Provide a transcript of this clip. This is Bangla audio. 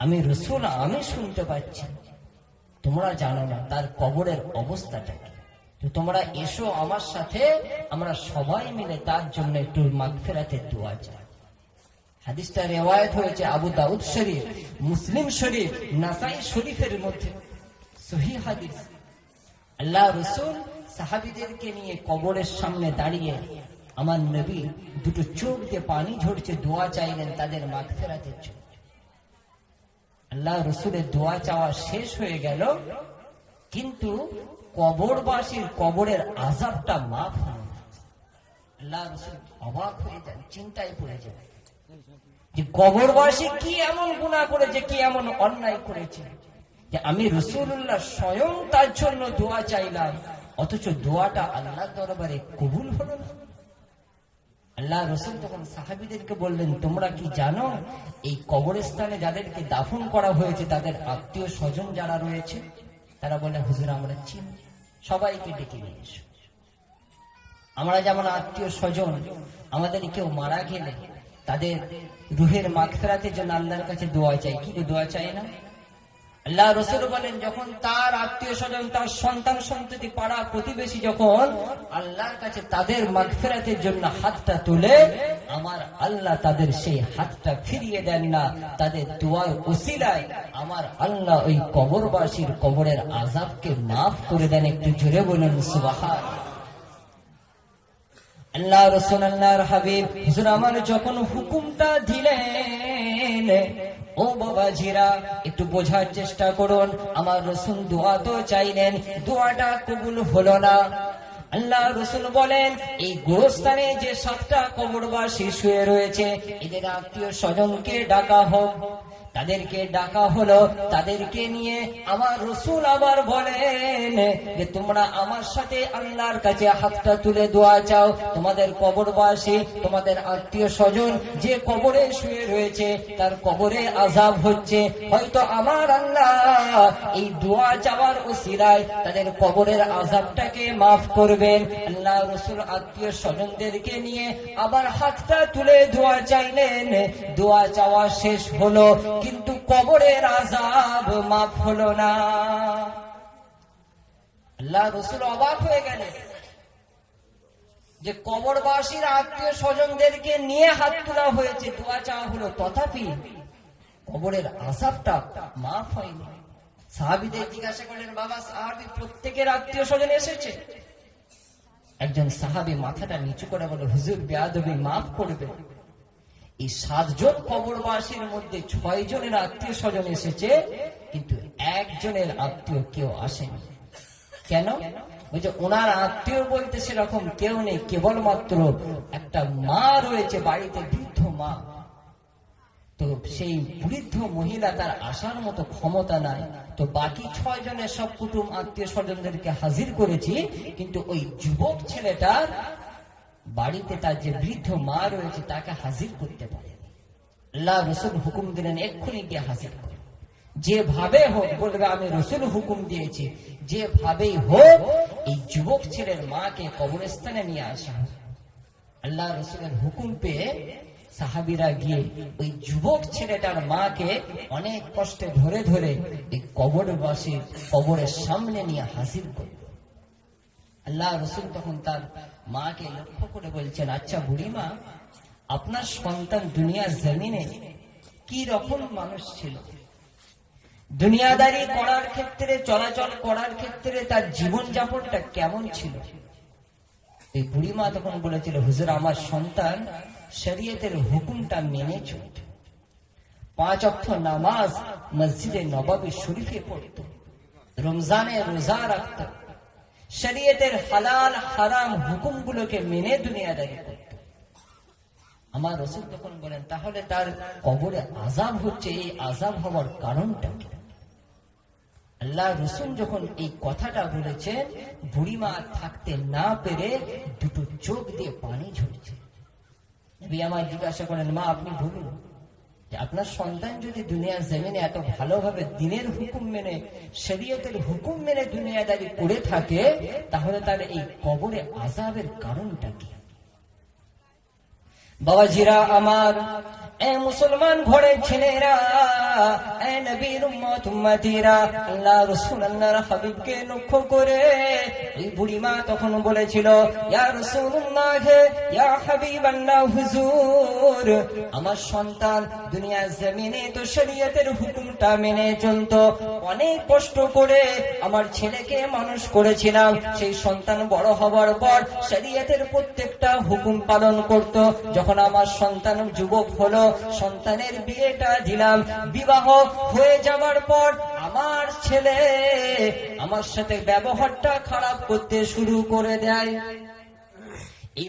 আমি রসুল, আমি শুনতে পাচ্ছি, তোমরা জানো না তার কবরের অবস্থাটা কি। তো তোমরা এসো আমার সাথে, আমরা সবাই মিলে তার জন্য একটু মাগফিরাতের দোয়া চাই। হাদিসটা রিওয়ায়াত হয়েছে আবু দাউদ শরীফ, মুসলিম শরীফ, নাসাই শরীফের মধ্যে সহিহ হাদিস। আল্লাহ রাসূল সাহাবীদেরকে নিয়ে কবরের সামনে দাঁড়িয়ে আমার নবী দুটো চোখ দিয়ে পানি ঝরছে, দোয়া চাইলেন তাদের মাগফিরাতের জন্য। আল্লাহ রাসূলের দোয়া চাওয়া শেষ হয়ে গেল, কিন্তু কবরবাসীর কবরের আযাবটা মাফ হলো না। আল্লাহ রাসূল অবাক হয়ে যান, চিন্তায় পড়ে যান যে কবরবাসী কি এমন গুনাহ করেছে, কি এমন অন্যায় করেছে যে আমি রাসূলুল্লাহ স্বয়ং তার জন্য দোয়া চাইলাম, অথচ দোয়াটা আল্লাহর দরবারে কবুল হলো না। আল্লাহ রাসূল তখন সাহাবীদেরকে বললেন, তোমরা কি জানো এই কবরস্থানে যাদেরকে দাফন করা হয়েছে তাদের আত্মীয় স্বজন যারা রয়েছে? তারা বলে, হুজুর আমরা চিনি, সবাইকে ডেকে নিয়ে এসো। আমরা যেমন আত্মীয় স্বজন, আমাদের কেউ মারা গেলে তাদের রুহের মাগফিরাতের জন্য আল্লাহর কাছে দোয়া চাই, কি দোয়া চাই না? আল্লাহ রাসূল বলেন, যখন তার আত্মীয় স্বজন, তার সন্তান সন্ততি, পাড়া প্রতিবেশী যখন আল্লাহর কাছে তাদের মাগফিরাতের জন্য হাতটা তোলে, আমার আল্লাহ তাদের সেই হাতটা ফিরিয়ে দেন না, তাদের দোয়ার ওসিলায় আমার আল্লাহ ওই কবরবাসীর কবরের আযাবকে মাফ করে দেন। একটু জোরে বলুন সুবহানাল্লাহ। আল্লাহ রাসূল, আল্লাহর হাবিব হুজুর আমার যখন হুকুমটা দিলেন, ও বাবাজিরা একটু বোঝার চেষ্টা করুন, আমার রাসূল দোয়া তো চাইলেন, দোয়াটা কবুল হলো না। আল্লাহ রাসূল বলেন, এই গোরস্থানে যে 7টা কবরবাসী শুয়ে রয়েছে, এদের আত্মীয় স্বজনকে ডাকা হোক। তাদেরকে ডাকা হলো, তাদেরকে নিয়ে আমার রাসূল আবার বলেন যে তোমরা আমার সাথে আল্লাহর কাছে হাতটা তুলে দোয়া চাও, তোমাদের কবরবাসী, তোমাদের আত্মীয় স্বজন যে কবরে শুয়ে রয়েছে তার কবরে আযাব হচ্ছে, হয়তো আমার আল্লাহ এই দোয়া চাওয়ার ওসিলায় তাদের কবরের আযাবটাকে মাফ করবেন। আল্লাহ রাসূল আত্মীয় স্বজনদেরকে নিয়ে আবার হাতটা তুলে দোয়া চাইলেন, দোয়া চাওয়া শেষ হলো, কিন্তু কবরের আযাব মাফ হলো না। আল্লাহ রাসূল অবাক হয়ে গেলেন যে কবরবাসীর আত্মীয় স্বজনদেরকে নিয়ে হাত তোলা হয়েছে, দোয়া চাওয়া হলো, তথাপি কবরের আযাবটা মাফ হয়নি। সাহাবীদের জিজ্ঞাসা করলেন, বাবা সাহাবী প্রত্যেকের আত্মীয় স্বজন এসেছে? একজন সাহাবী মাথাটা নিচু করে বলে, হুজুর বেয়াদবি মাফ করবেন, এই 7 জন কবরবাসীর মধ্যে 6 জনের আত্মীয় স্বজন এসেছে, কিন্তু একজনের আত্মীয় কেউ আসেনি। কেন? বলছে ওনার আত্মীয় বলতে সেরকম কেউ নেই, কেবলমাত্র একটা মা রয়েছে বাড়িতে, বৃদ্ধ মা। তো সেই বৃদ্ধ মহিলা তার আসার মতো ক্ষমতা নাই, তো বাকি 6 জনের সব কুটুম আত্মীয় স্বজনদেরকে হাজির করেছি, কিন্তু ওই যুবক ছেলেটার বাড়িতে তার যে বৃদ্ধ মা রয়েছে তাকে হাজির করতে পারে। আল্লাহ রাসূল হুকুম দিলেন, এক্ষুনি গিয়ে হাজির করো, যেভাবে হোক। বলবে আমি রাসূল হুকুম দিয়েছি, যেভাবেই হোক এই যুবক ছেলের মাকে কবরস্থানে নিয়ে আসা হোক। আল্লাহ রাসূলের হুকুম পেয়ে সাহাবীরা গিয়ে ওই যুবক ছেলেটার মাকে অনেক কষ্টে ধরে ধরে এই কবরবাসীর কবরের সামনে নিয়ে হাজির করল। আল্লাহ রাসূল তখন তার মাকে লক্ষ্য করে বলছেন, আচ্ছা বুড়িমা, আপনার সন্তান দুনিয়ার জমিনে কি রকম মানুষ ছিল? দুনিয়াদারি করার ক্ষেত্রে, চলাচল করার ক্ষেত্রে তার জীবন যাপনটা কেমন ছিল? এই বুড়িমা তখন বলেছিল, হুজুর আমার সন্তান শরীয়তের হুকুমটা মেনে চলত, 5 ওয়াক্ত নামাজ মসজিদে নববী শরীফে পড়ত, রমজানে রোজা রাখত, শরীয়তের হালাল হারাম হুকুমগুলোকে মেনে দুনিয়াদারি করত। আমার রাসূল তখন বলেন, তাহলে তার কবরে আযাব হচ্ছে, এই আযাব হওয়ার কারণটা কি? আল্লাহ রাসূল যখন এই কথাটা বলেছেন, বুড়িমা থাকতে না পেরে দুটো চোখ দিয়ে পানি ঝরছে। নবী আমার জিজ্ঞাসা করেন, মা আপনি বলুন যে আপনার সন্তান যদি দুনিয়ার জমিনে এত ভালোভাবে দিনের হুকুম মেনে, শরীয়তের হুকুম মেনে দুনিয়াদারি করে থাকে, তাহলে তার এই কবরে আযাবের কারণটা কি? বাবাজিরা আমার, এ মুসলমান ঘরের ছেলেরা, এ নবীর উম্মত উম্মতিরা, আল্লাহ রাসূল আল্লাহর হাবিবকে লক্ষ্য করে এই বুড়িমা তখন বলেছিল, ইয়া রাসূলুল্লাহ, ইয়া হাবিবাল্লাহ, হুজুর, আমার সন্তান দুনিয়ার জমিনে তো শরীয়তের হুকুমটা মেনে চলতো, অনেক কষ্ট করে আমার ছেলেকে মানুষ করেছিলাম, সেই সন্তান বড় হবার পর শরীয়তের প্রত্যেকটা হুকুম পালন করত। যখন আমার সন্তান যুবক হলো, সন্তানের বিয়েটা দিলাম, বিবাহ হয়ে যাওয়ার পর আমার ছেলে আমার সাথে ব্যবহারটা খারাপ করতে শুরু করে দেয়।